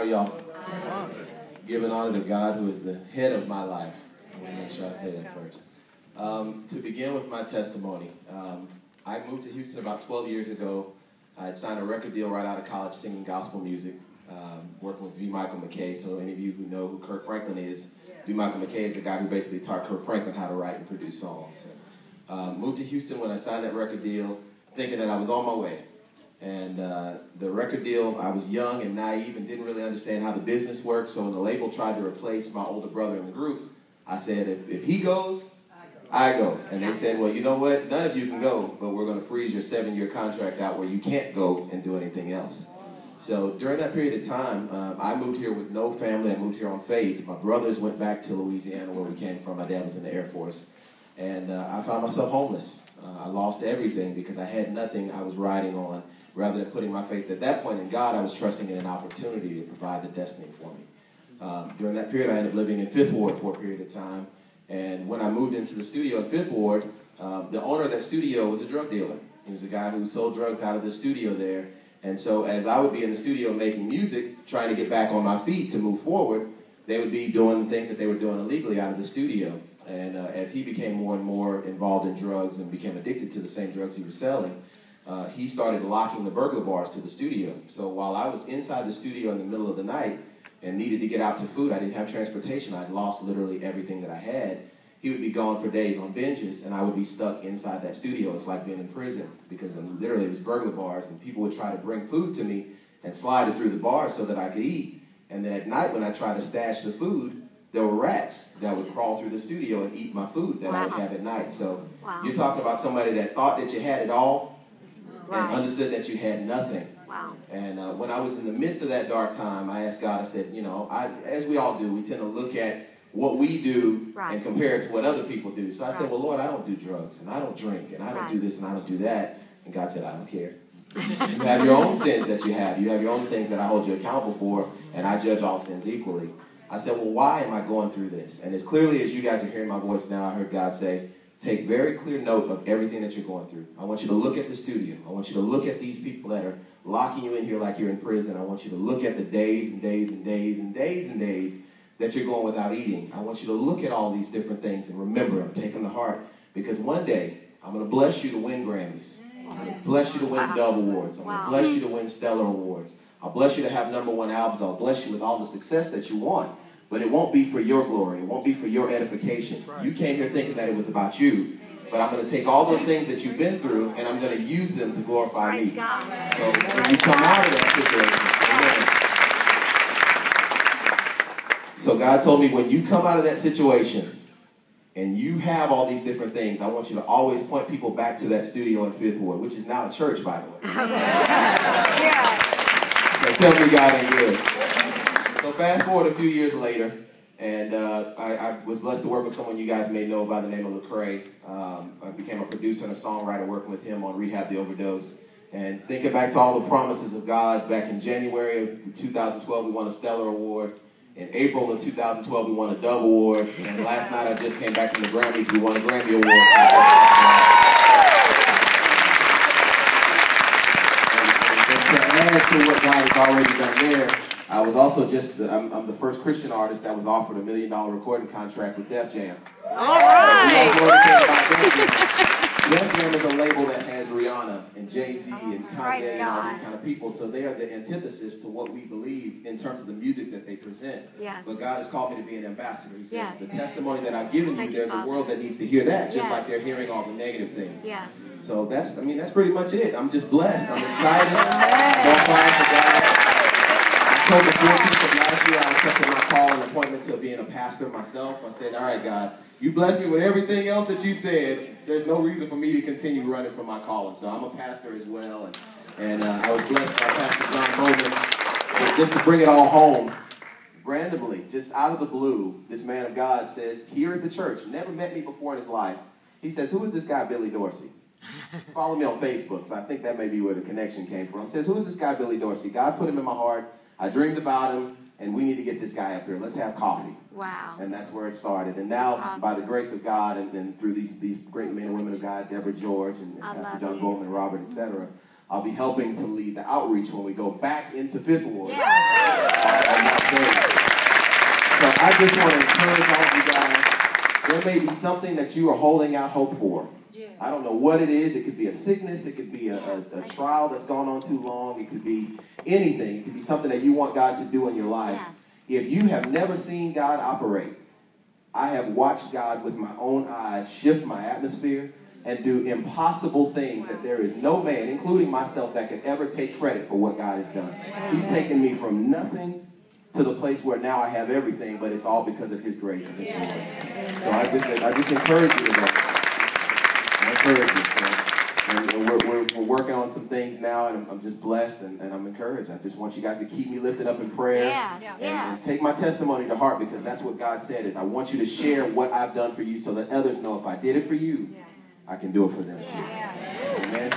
are y'all? Giving honor to God, who is the head of my life. I want to make sure I say that first. To begin with my testimony, I moved to Houston about 12 years ago. I had signed a record deal right out of college singing gospel music, working with V. Michael McKay. So any of you who know who Kirk Franklin is, V. Michael McKay is the guy who basically taught Kirk Franklin how to write and produce songs. Moved to Houston when I signed that record deal, thinking that I was on my way. And the record deal, I was young and naive and didn't really understand how the business worked. So when the label tried to replace my older brother in the group, I said, if he goes, I go. And they said, well, you know what? None of you can go, but we're going to freeze your 7-year contract out where you can't go and do anything else. So during that period of time, I moved here with no family. I moved here on faith. My brothers went back to Louisiana, where we came from. My dad was in the Air Force. And I found myself homeless. I lost everything because I had nothing I was riding on. Rather than putting my faith at that point in God, I was trusting in an opportunity to provide the destiny for me. During that period, I ended up living in 5th Ward for a period of time. And when I moved into the studio in 5th Ward, the owner of that studio was a drug dealer. He was a guy who sold drugs out of the studio there. And so as I would be in the studio making music, trying to get back on my feet to move forward, they would be doing things that they were doing illegally out of the studio. And as he became more and more involved in drugs and became addicted to the same drugs he was selling, he started locking the burglar bars to the studio. So while I was inside the studio in the middle of the night and needed to get out to food, I didn't have transportation. I'd lost literally everything that I had. He would be gone for days on binges, and I would be stuck inside that studio. It's like being in prison because literally it was burglar bars, and people would try to bring food to me and slide it through the bars so that I could eat. And then at night when I tried to stash the food, there were rats that would crawl through the studio and eat my food that I would have at night. So you're talking about somebody that thought that you had it all and understood that you had nothing. And when I was in the midst of that dark time, I asked God, I said, you know, as we all do, we tend to look at what we do and compare it to what other people do. So I said, well, Lord, I don't do drugs, and I don't drink, and I don't do this, and I don't do that. And God said, I don't care. You have your own sins that you have. You have your own things that I hold you accountable for, and I judge all sins equally. I said, well, why am I going through this? And as clearly as you guys are hearing my voice now, I heard God say, take very clear note of everything that you're going through. I want you to look at the studio. I want you to look at these people that are locking you in here like you're in prison. I want you to look at the days and days and days and days and days that you're going without eating. I want you to look at all these different things and remember them, take them to heart, because one day I'm going to bless you to win Grammys. I'm going to bless you to win Dove Awards. I'm going to bless you to win Stellar Awards. I'll bless you to have #1 albums. I'll bless you with all the success that you want. But it won't be for your glory. It won't be for your edification. You came here thinking that it was about you. But I'm going to take all those things that you've been through, and I'm going to use them to glorify me. So when you come out of that situation, so God told me, when you come out of that situation, and you have all these different things, I want you to always point people back to that studio in 5th Ward, which is now a church, by the way. So tell me God ain't good. So fast forward a few years later, and I was blessed to work with someone you guys may know by the name of Lecrae. I became a producer and a songwriter working with him on Rehab the Overdose. And thinking back to all the promises of God, back in January of 2012, we won a Stellar Award. In April of 2012, we won a Dove Award. And last night, I just came back from the Grammys. We won a Grammy Award. And to add to what God has already done there, I was also I'm the first Christian artist that was offered $1 million recording contract with Def Jam. All right. Def Jam is a label that has Rihanna and Jay-Z and Kanye and all these kind of people. So they are the antithesis to what we believe in terms of the music that they present. But God has called me to be an ambassador. He says, the testimony that I've given you, there's a world that needs to hear that, just like they're hearing all the negative things. So that's pretty much it. I'm just blessed. I'm excited. I'm for God. October 14th of last year, I accepted my call and appointment to being a pastor myself. I said, all right, God, you blessed me with everything else that you said. There's no reason for me to continue running from my calling. So I'm a pastor as well. And I was blessed by Pastor John Bowman. But just to bring it all home, randomly, just out of the blue, this man of God says, here at the church, never met me before in his life. He says, who is this guy, Billy Dorsey? Follow me on Facebook. So I think that may be where the connection came from. He says, who is this guy, Billy Dorsey? God put him in my heart. I dreamed about him, and we need to get this guy up here. Let's have coffee. Wow. And that's where it started. And now, by the grace of God, and through these great men and women of God, Deborah George and Pastor John Bowman, Robert, etc., I'll be helping to lead the outreach when we go back into Fifth Ward on that day. So I just want to encourage all of you guys, there may be something that you are holding out hope for. I don't know what it is. It could be a sickness. It could be a trial that's gone on too long. It could be anything. It could be something that you want God to do in your life. If you have never seen God operate, I have watched God with my own eyes shift my atmosphere and do impossible things that there is no man, including myself, that could ever take credit for what God has done. He's taken me from nothing to the place where now I have everything, but it's all because of His grace and His glory. So I just encourage you today. I encourage you. So, we're working on some things now, and I'm just blessed, and I'm encouraged. I just want you guys to keep me lifted up in prayer and take my testimony to heart, because that's what God said is I want you to share what I've done for you so that others know if I did it for you, I can do it for them too. Amen.